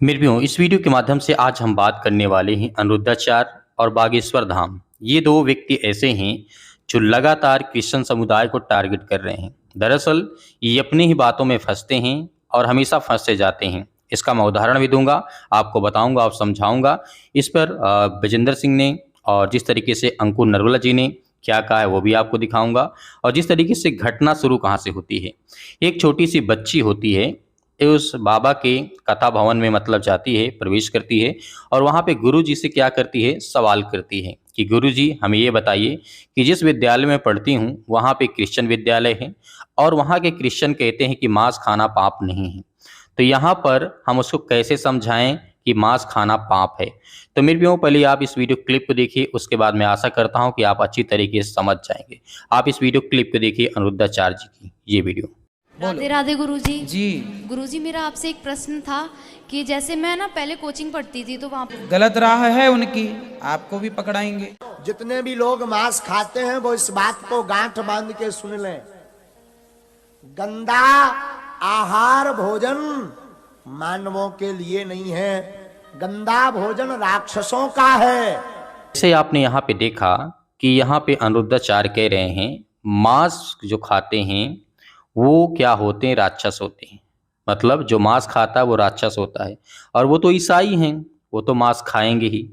मेरे भी इस वीडियो के माध्यम से आज हम बात करने वाले हैं अनिरुद्धाचार्य और बागेश्वर धाम। ये दो व्यक्ति ऐसे हैं जो लगातार क्रिश्चियन समुदाय को टारगेट कर रहे हैं। दरअसल ये अपनी ही बातों में फंसते हैं और हमेशा फंसते जाते हैं। इसका मैं उदाहरण भी दूंगा, आपको बताऊंगा और समझाऊंगा। इस पर विजेंद्र सिंह ने और जिस तरीके से अंकुर नरवला जी ने क्या कहा है वो भी आपको दिखाऊंगा, और जिस तरीके से घटना शुरू कहाँ से होती है। एक छोटी सी बच्ची होती है, ये उस बाबा के कथा भवन में मतलब जाती है, प्रवेश करती है और वहाँ पे गुरु जी से क्या करती है, सवाल करती है कि गुरु जी हमें ये बताइए कि जिस विद्यालय में पढ़ती हूँ वहाँ पे क्रिश्चियन विद्यालय है और वहाँ के क्रिश्चियन कहते हैं कि मांस खाना पाप नहीं है, तो यहाँ पर हम उसको कैसे समझाएं कि मांस खाना पाप है। तो मेरे भी पहले आप इस वीडियो क्लिप को देखिए, उसके बाद मैं आशा करता हूँ कि आप अच्छी तरीके से समझ जाएंगे। आप इस वीडियो क्लिप को देखिए, अनिरुद्धाचार्य जी की ये वीडियो। राधे राधे गुरुजी। जी गुरुजी, मेरा आपसे एक प्रश्न था कि जैसे मैं ना पहले कोचिंग पढ़ती थी तो वहाँ पे गलत राह है उनकी, आपको भी पकड़ाएंगे। जितने भी लोग मांस खाते हैं वो इस बात को गांठ बांध के सुन लें, गंदा आहार भोजन मानवों के लिए नहीं है, गंदा भोजन राक्षसों का है। जैसे आपने यहाँ पे देखा कि यहाँ पे अनिरुद्धाचार्य कह रहे हैं मांस जो खाते हैं वो क्या होते हैं, राक्षस होते हैं। मतलब जो मांस खाता है वो राक्षस होता है, और वो तो ईसाई हैं, वो तो मांस खाएंगे ही।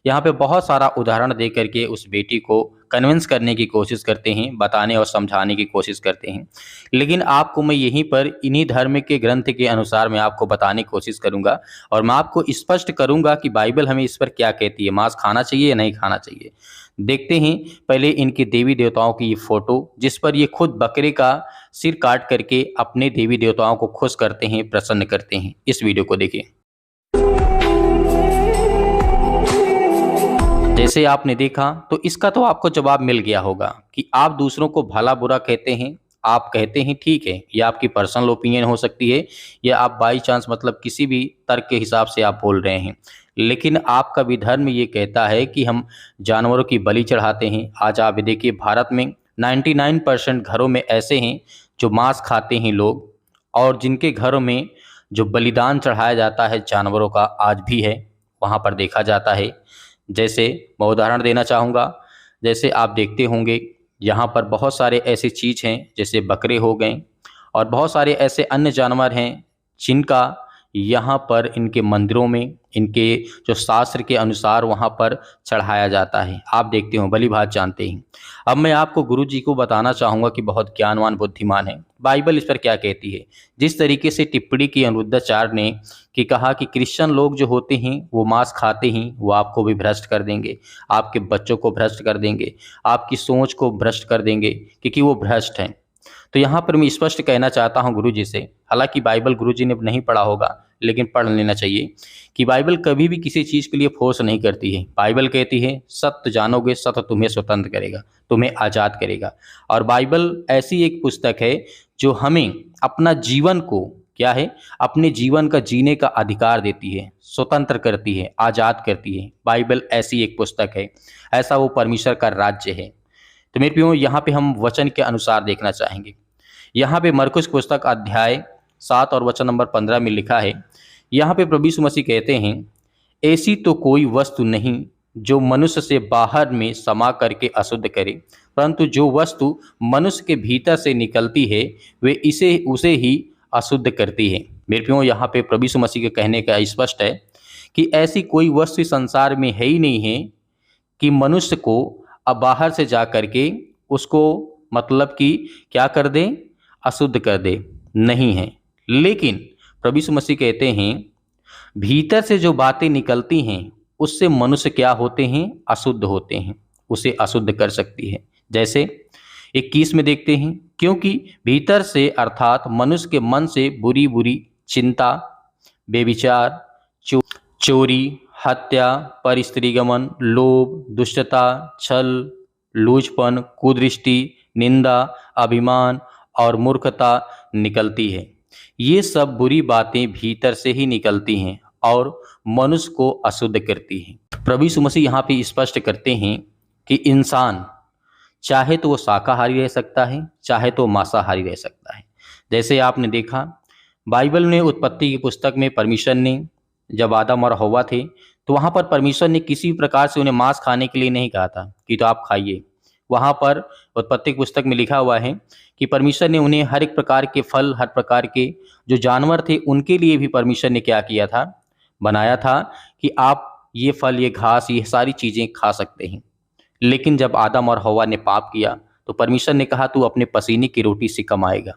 यहाँ पे बहुत सारा उदाहरण दे करके उस बेटी को कन्विंस करने की कोशिश करते हैं, बताने और समझाने की कोशिश करते हैं। लेकिन आपको मैं यहीं पर इन्हीं धर्म के ग्रंथ के अनुसार मैं आपको बताने की कोशिश करूंगा और मैं आपको स्पष्ट करूंगा कि बाइबल हमें इस पर क्या कहती है, मांस खाना चाहिए या नहीं खाना चाहिए। देखते हैं पहले इनके देवी देवताओं की ये फोटो, जिस पर ये खुद बकरे का सिर काट करके अपने देवी देवताओं को खुश करते हैं, प्रसन्न करते हैं। इस वीडियो को देखिए। जैसे आपने देखा तो इसका तो आपको जवाब मिल गया होगा कि आप दूसरों को भला बुरा कहते हैं, आप कहते हैं ठीक है, यह आपकी पर्सनल ओपिनियन हो सकती है या आप बाई चांस मतलब किसी भी तर्क के हिसाब से आप बोल रहे हैं, लेकिन आपका भी धर्म ये कहता है कि हम जानवरों की बलि चढ़ाते हैं। आज आप देखिए भारत में 99% घरों में ऐसे हैं जो मांस खाते हैं लोग, और जिनके घरों में जो बलिदान चढ़ाया जाता है जानवरों का आज भी है, वहाँ पर देखा जाता है। जैसे मैं उदाहरण देना चाहूँगा, जैसे आप देखते होंगे यहाँ पर बहुत सारे ऐसे चीज़ हैं जैसे बकरे हो गए और बहुत सारे ऐसे अन्य जानवर हैं जिनका यहाँ पर इनके मंदिरों में इनके जो शास्त्र के अनुसार वहाँ पर चढ़ाया जाता है। आप देखते हो, भली भात जानते हैं। अब मैं आपको गुरु जी को बताना चाहूँगा कि बहुत ज्ञानवान बुद्धिमान है, बाइबल इस पर क्या कहती है। जिस तरीके से टिप्पणी की अनिरुद्धाचार्य ने कि कहा कि क्रिश्चियन लोग जो होते हैं वो मांस खाते हैं, वो आपको भी भ्रष्ट कर देंगे, आपके बच्चों को भ्रष्ट कर देंगे, आपकी सोच को भ्रष्ट कर देंगे, क्योंकि वो भ्रष्ट हैं। तो यहाँ पर मैं स्पष्ट कहना चाहता हूँ गुरु जी से, हालांकि बाइबल गुरु जी ने नहीं पढ़ा होगा लेकिन पढ़ लेना चाहिए, कि बाइबल कभी भी किसी चीज़ के लिए फोर्स नहीं करती है। बाइबल कहती है सत्य जानोगे, सत्य तुम्हें स्वतंत्र करेगा, तुम्हें आज़ाद करेगा। और बाइबल ऐसी एक पुस्तक है जो हमें अपना जीवन को क्या है, अपने जीवन का जीने का अधिकार देती है, स्वतंत्र करती है, आज़ाद करती है। बाइबल ऐसी एक पुस्तक है, ऐसा वो परमेश्वर का राज्य है। तो मेरे प्रियो यहाँ पे हम वचन के अनुसार देखना चाहेंगे। यहाँ पे मरकुस पुस्तक अध्याय 7 और वचन नंबर 15 में लिखा है, यहाँ पे प्रभु यीशु मसीह कहते हैं, ऐसी तो कोई वस्तु नहीं जो मनुष्य से बाहर में समा करके अशुद्ध करे, परंतु जो वस्तु मनुष्य के भीतर से निकलती है वे उसे ही अशुद्ध करती है। मेरे प्रियो यहाँ पे प्रभु यीशु मसीह के कहने का स्पष्ट है कि ऐसी कोई वस्तु संसार में है ही नहीं है कि मनुष्य को अब बाहर से जा करके उसको मतलब कि क्या कर दे, अशुद्ध कर दे, नहीं है। लेकिन प्रभु यीशु मसीह कहते हैं भीतर से जो बातें निकलती हैं उससे मनुष्य क्या होते हैं, अशुद्ध होते हैं, उसे अशुद्ध कर सकती है। जैसे 21 में देखते हैं, क्योंकि भीतर से अर्थात मनुष्य के मन से बुरी बुरी चिंता, बेविचार, चोरी, हत्या, परस्त्रीगमन, लोभ, दुष्टता, छल, लूचपन, कुदृष्टि, निंदा, अभिमान और मूर्खता निकलती है। ये सब बुरी बातें भीतर से ही निकलती हैं और मनुष्य को अशुद्ध करती हैं। प्रभु यीशु मसीह यहाँ पे स्पष्ट करते हैं कि इंसान चाहे तो वो शाकाहारी रह सकता है, चाहे तो मांसाहारी रह सकता है। जैसे आपने देखा बाइबल में उत्पत्ति की पुस्तक में परमेश्वर ने जब आदम और हव्वा थे, तो वहाँ पर परमेश्वर ने किसी भी प्रकार से उन्हें मांस खाने के लिए नहीं कहा था कि तो आप खाइए। वहाँ पर उत्पत्ति पुस्तक में लिखा हुआ है कि परमेश्वर ने उन्हें हर एक प्रकार के फल, हर प्रकार के जो जानवर थे उनके लिए भी परमेश्वर ने क्या किया था, बनाया था कि आप ये फल, ये घास, ये सारी चीज़ें खा सकते हैं। लेकिन जब आदम और हव्वा ने पाप किया तो परमेश्वर ने कहा तू अपने पसीने की रोटी से कमाएगा।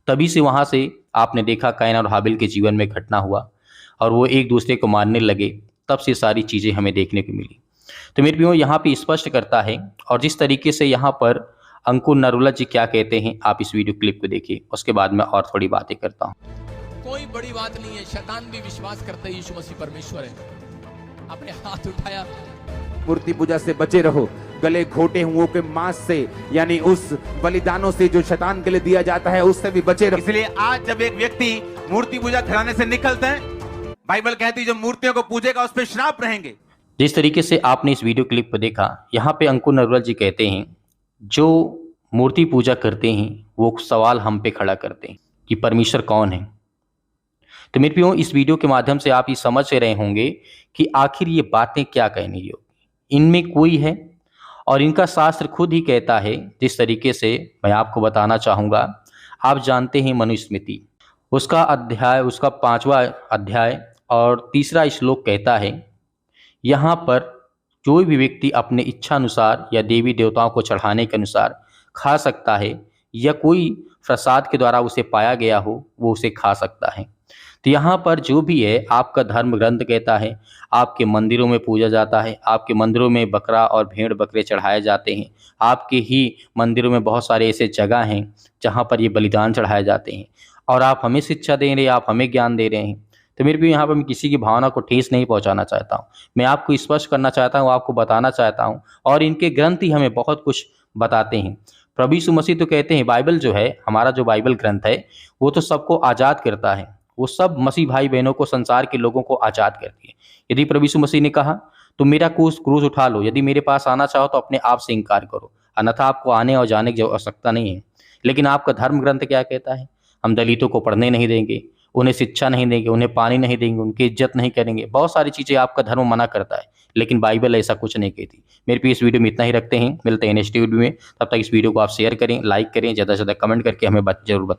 तभी से वहाँ से आपने देखा कैन और हाबिल के जीवन में घटना हुआ और वो एक दूसरे को मारने लगे। तब से सारी चीज़ें हमें देखने को मिली। तो मेरे प्रियो यहाँ पे स्पष्ट करता है, और जिस तरीके से यहाँ पर अंकुर नरूला जी क्या कहते हैं, आप इस वीडियो क्लिप को देखिए, उसके बाद मैं और थोड़ी बातें करता हूँ। कोई बड़ी बात नहीं है, शैतान भी विश्वास करता है यीशु मसीह परमेश्वर है। आपने हाथ उठाया, मूर्ति पूजा से बचे रहो, गले घोटे हुओं के मांस से, यानी उस बलिदानों से जो शैतान के लिए दिया जाता है, उससे भी बचे रहो। इसलिए आज जब एक व्यक्ति मूर्ति पूजा घराने से निकलता है, बाइबल कहती है जो मूर्तियों को पूजेगा उस पर श्राप रहेंगे। जिस तरीके से आपने इस वीडियो क्लिप को देखा, यहाँ पे अंकुर नरूला जी कहते हैं जो मूर्ति पूजा करते हैं वो सवाल हम पे खड़ा करते हैं कि परमेश्वर कौन है। तो मेरे प्रियो, इस वीडियो के माध्यम से आप ये समझ रहे होंगे कि आखिर ये बातें क्या कहनी होगी, इनमें कोई है और इनका शास्त्र खुद ही कहता है। जिस तरीके से मैं आपको बताना चाहूँगा, आप जानते हैं मनुस्मृति, उसका 5वां अध्याय और 3रा श्लोक कहता है, यहाँ पर कोई भी व्यक्ति अपने इच्छा अनुसार या देवी देवताओं को चढ़ाने के अनुसार खा सकता है, या कोई प्रसाद के द्वारा उसे पाया गया हो वो उसे खा सकता है। तो यहाँ पर जो भी है, आपका धर्म ग्रंथ कहता है आपके मंदिरों में पूजा जाता है, आपके मंदिरों में बकरा और भेड़ बकरे चढ़ाए जाते हैं, आपके ही मंदिरों में बहुत सारे ऐसे जगह हैं जहाँ पर ये बलिदान चढ़ाए जाते हैं, और आप हमें शिक्षा दे रहे हैं, आप हमें ज्ञान दे रहे हैं। तो मेरे भी यहाँ पर मैं किसी की भावना को ठेस नहीं पहुँचाना चाहता हूँ, मैं आपको स्पष्ट करना चाहता हूँ, आपको बताना चाहता हूँ, और इनके ग्रंथ ही हमें बहुत कुछ बताते हैं। प्रभु यीशु मसीह तो कहते हैं, बाइबल जो है, हमारा जो बाइबल ग्रंथ है वो तो सबको आज़ाद करता है, वो सब मसीह भाई बहनों को, संसार के लोगों को आज़ाद करती है। यदि प्रभु यीशु मसीह ने कहा तो मेरा क्रूस उठा लो, यदि मेरे पास आना चाहो तो अपने आप से इनकार करो, अन्यथा आपको आने और जाने की आवश्यकता नहीं है। लेकिन आपका धर्म ग्रंथ क्या कहता है? हम दलितों को पढ़ने नहीं देंगे, उन्हें शिक्षा नहीं देंगे, उन्हें पानी नहीं देंगे, उनकी इज्जत नहीं करेंगे, बहुत सारी चीज़ें आपका धर्म मना करता है, लेकिन बाइबल ऐसा कुछ नहीं कहती। मेरे पे इस वीडियो में इतना ही रखते हैं, मिलते हैं नेक्स्ट वीडियो में। तब तक इस वीडियो को आप शेयर करें, लाइक करें, ज़्यादा से ज़्यादा कमेंट करके हमें जरूर बताएं।